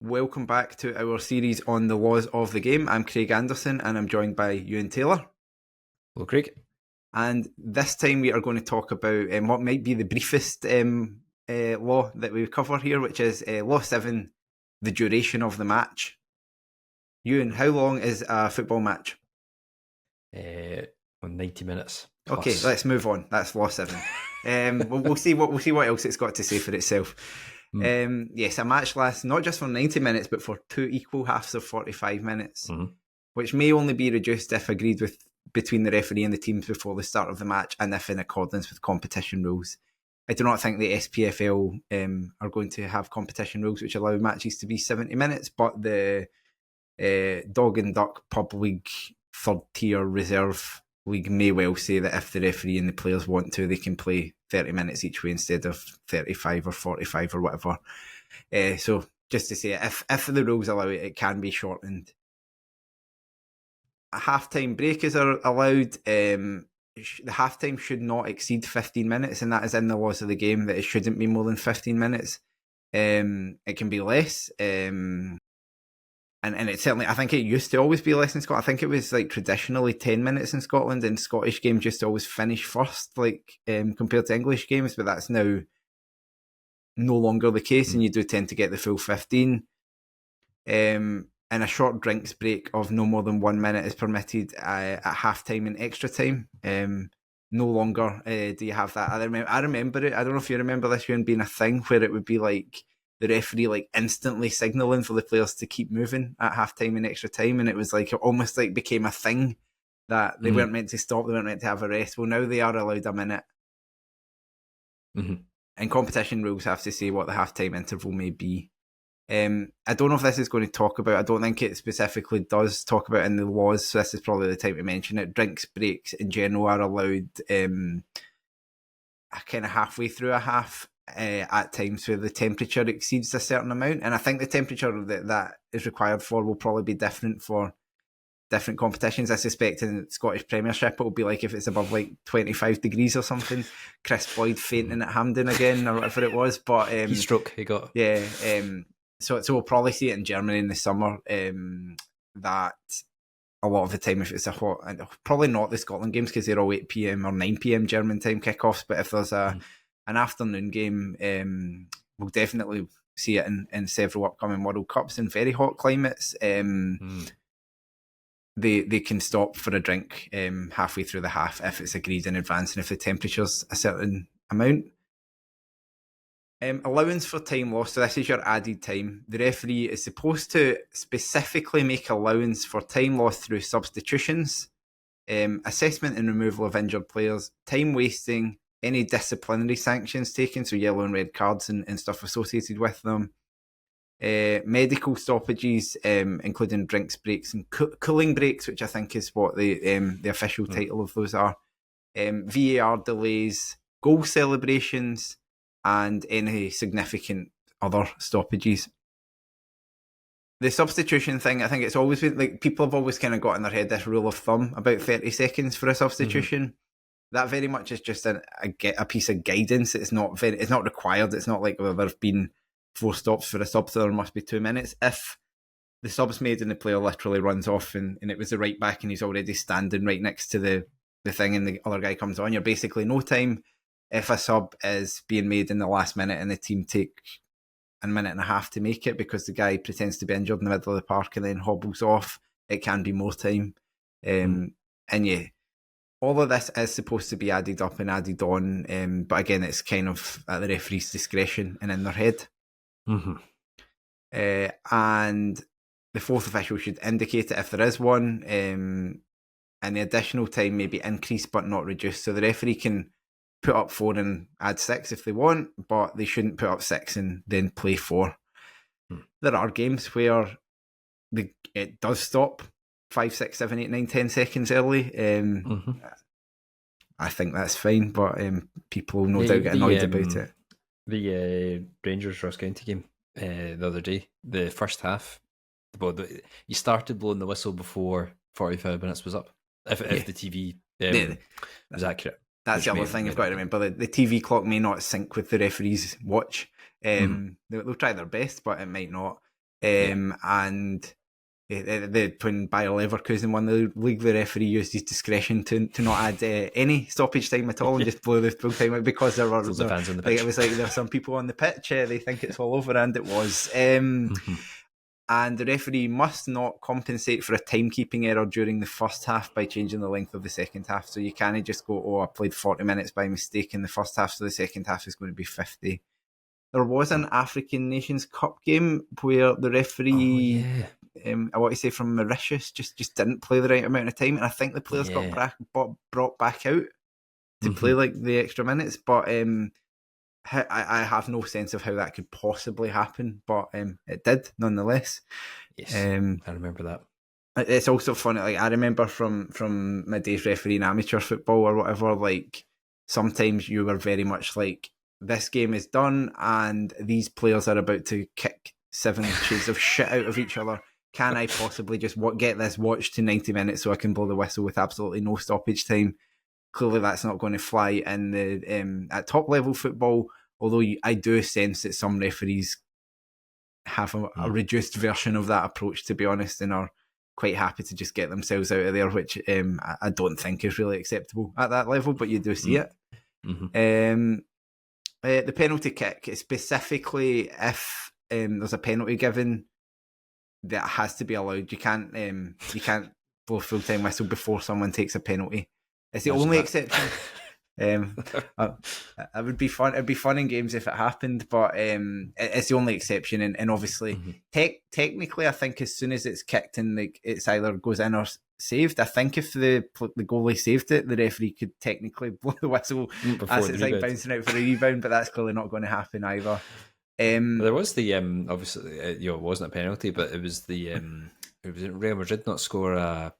Welcome back to our series on the laws of the game. I'm Craig Anderson and I'm joined by Ewan Taylor. Hello, Craig. And this time we are going to talk about what might be the briefest law that we cover here, which is Law 7, the duration of the match. Ewan, how long is a football match? 90 minutes. Plus. Okay, let's move on. That's Law 7. we'll see what else it's got to say for itself. Yes, a match lasts not just for 90 minutes, but for 2 equal halves of 45 minutes, which may only be reduced if agreed with between the referee and the teams before the start of the match and if in accordance with competition rules. I do not think the SPFL are going to have competition rules which allow matches to be 70 minutes, but the Dog and Duck Pub League third tier reserve league may well say that if the referee and the players want to, they can play 30 minutes each way instead of 35 or 45 or whatever. So just to say, if the rules allow it, it can be shortened. A half-time break is allowed. The half-time should not exceed 15 minutes, and that is in the laws of the game, that it shouldn't be more than 15 minutes. It can be less. And it certainly, I think it used to always be less in Scotland. I think it was like traditionally 10 minutes in Scotland, and Scottish games just always finish first, like compared to English games, but that's now no longer the case, and you do tend to get the full 15. And a short drinks break of no more than 1 minute is permitted at half time and extra time. No longer do you have that. I remember it. I don't know if you remember this one being a thing where it would be like the referee like instantly signalling for the players to keep moving at half time and extra time, and it was like it almost like became a thing that they weren't meant to stop, they weren't meant to have a rest. Well, now they are allowed a minute. And competition rules have to say what the half time interval may be. I don't know if this is going to talk about, I don't think it specifically does talk about in the laws, so this is probably the time to mention it. Drinks breaks in general are allowed kind of halfway through a half. At times where the temperature exceeds a certain amount, and I think the temperature that is required for will probably be different for different competitions. I suspect in the Scottish Premiership it will be like if it's above like 25 degrees or something. Chris Boyd fainting at Hampden again or whatever it was, but he stroke he got. Yeah, so we'll probably see it in Germany in the summer. That a lot of the time, if it's a hot, probably not the Scotland games because they're all 8 PM or 9 PM German time kickoffs, but if there's an afternoon game, we'll definitely see it in several upcoming World Cups in very hot climates. They can stop for a drink halfway through the half if it's agreed in advance and if the temperature's a certain amount. Allowance for time lost, so this is your added time. The referee is supposed to specifically make allowance for time lost through substitutions, assessment and removal of injured players, time wasting, any disciplinary sanctions taken, so yellow and red cards and stuff associated with them, medical stoppages, including drinks breaks and cooling breaks, which I think is what the official title of those are, VAR delays, goal celebrations, and any significant other stoppages. The substitution thing, I think it's always been, like, people have always kind of got in their head this rule of thumb about 30 seconds for a substitution. That very much is just a piece of guidance. It's not required. It's not like, well, there have been 4 stops for a sub, so there must be 2 minutes. If the sub's made and the player literally runs off and it was the right back and he's already standing right next to the thing and the other guy comes on, you're basically no time. If a sub is being made in the last minute and the team take a minute and a half to make it because the guy pretends to be injured in the middle of the park and then hobbles off, it can be more time. And yeah, all of this is supposed to be added up and added on, but again, it's kind of at the referee's discretion and in their head. And the fourth official should indicate it if there is one, and the additional time may be increased but not reduced. So the referee can put up 4 and add 6 if they want, but they shouldn't put up 6 and then play 4. There are games where it does stop 5, 6, 7, 8, 9, 10 seconds early. I think that's fine, but people no doubt get annoyed about it. The Rangers Ross County game the other day, the first half, you started blowing the whistle before 45 minutes was up. If the TV was accurate. That's the other thing you've got to remember. The TV clock may not sync with the referee's watch. They'll try their best, but it might not. and when Bayer Leverkusen won the league, the referee used his discretion to not add any stoppage time at all and just blow the full time out because there were fans on the pitch. It was like there were some people on the pitch. They think it's all over, and it was. And the referee must not compensate for a timekeeping error during the first half by changing the length of the second half. So you can't just go, oh, I played 40 minutes by mistake in the first half, so the second half is going to be 50. There was an African Nations Cup game where the referee, I want to say from Mauritius, just didn't play the right amount of time, and I think the players got brought back out to play like the extra minutes. But I have no sense of how that could possibly happen, but it did nonetheless. Yes, I remember that. It's also funny. Like I remember from my days refereeing amateur football or whatever. Like sometimes you were very much like, this game is done and these players are about to kick 7 inches of shit out of each other. Can I possibly just get this watched to 90 minutes so I can blow the whistle with absolutely no stoppage time? Clearly that's not going to fly in the at top level football, although I do sense that some referees have a reduced version of that approach, to be honest, and are quite happy to just get themselves out of there, which I don't think is really acceptable at that level, but you do see it. The penalty kick, specifically if there's a penalty given, that has to be allowed. You can't blow a full-time whistle before someone takes a penalty. It's the only exception. It would be fun. It'd be fun in games if it happened, but it's the only exception. And obviously, technically, I think as soon as it's kicked and it's either goes in or saved, I think if the goalie saved it, the referee could technically blow the whistle as it's like bouncing out for a rebound. But that's clearly not going to happen either. There was the obviously it wasn't a penalty, but it was the it was Real Madrid not score a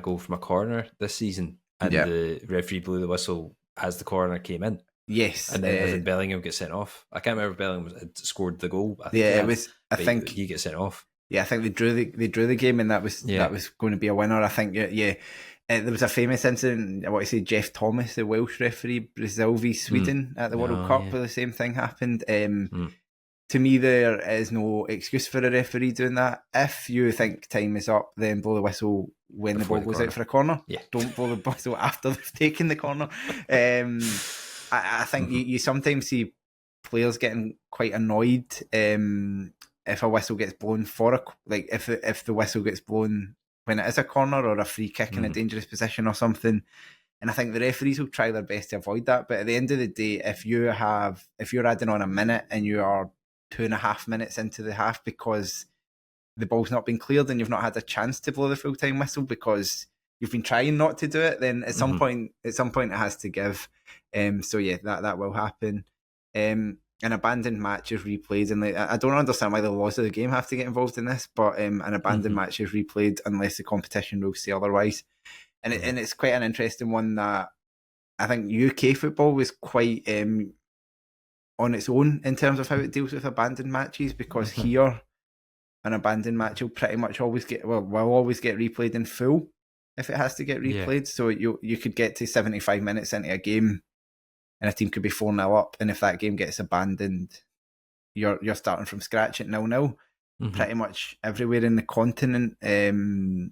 goal from a corner this season, and the referee blew the whistle as the corner came in. Yes, and then Bellingham gets sent off. I can't remember if Bellingham had scored the goal. It was. I think he gets sent off. Yeah, I think they drew the game, and that was going to be a winner. I think. There was a famous incident. I want to say Jeff Thomas, the Welsh referee, Brazil v Sweden at the World Cup, where the same thing happened. To me, there is no excuse for a referee doing that. If you think time is up, then blow the whistle when the ball goes out for a corner. Yeah. Don't blow the whistle after they've taken the corner. I think you sometimes see players getting quite annoyed if a whistle gets blown if the whistle gets blown when it is a corner or a free kick in a dangerous position or something. And I think the referees will try their best to avoid that. But at the end of the day, if you're adding on a minute and you are 2.5 minutes into the half because the ball's not been cleared and you've not had a chance to blow the full time whistle because you've been trying not to do it, then at some point it has to give. So yeah, that will happen. An abandoned match is replayed, and I don't understand why the laws of the game have to get involved in this, but an abandoned match is replayed unless the competition rules say otherwise. And it's quite an interesting one that I think UK football was quite on its own in terms of how it deals with abandoned matches, because here an abandoned match will pretty much always get replayed in full if it has to get replayed. Yeah. So you could get to 75 minutes into a game and a team could be 4-0 up, and if that game gets abandoned, you're starting from scratch at 0-0. Pretty much everywhere in the continent, they'll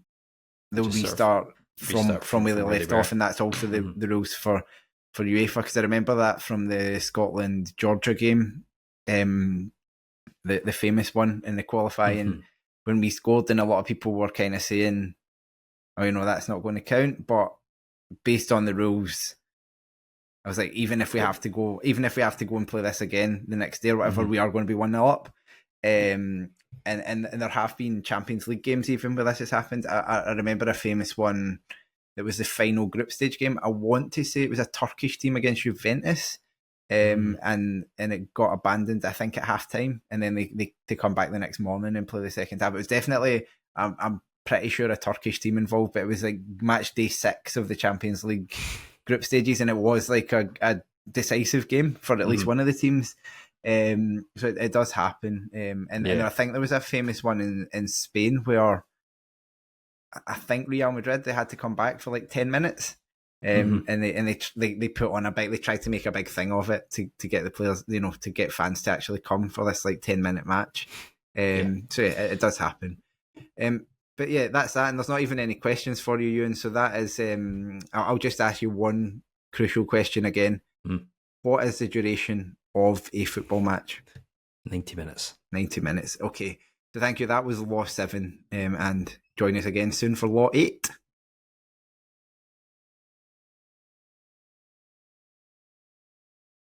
restart from where they left off, and that's also the rules for UEFA, because I remember that from the Scotland-Georgia game, the famous one in the qualifying, when we scored, and a lot of people were kind of saying, oh, that's not going to count, but based on the rules, I was like, even if we have to go and play this again the next day or whatever, we are going to be 1-0 up. And there have been Champions League games even where this has happened. I remember a famous one that was the final group stage game. I want to say it was a Turkish team against Juventus, and it got abandoned, I think, at halftime, and then they come back the next morning and play the second half. It was definitely, I'm pretty sure, a Turkish team involved, but it was like match day 6 of the Champions League group stages, and it was like a decisive game for at least one of the teams. So it does happen, and I think there was a famous one in Spain where I think Real Madrid, they had to come back for like 10 minutes, and they put on they tried to make a big thing of it to get the players, to get fans to actually come for this like 10-minute match. So it does happen. But yeah, that's that. And there's not even any questions for you, Ewan. So that is, I'll just ask you one crucial question again. What is the duration of a football match? 90 minutes. 90 minutes. Okay. So thank you. That was Law 7. And join us again soon for Law 8.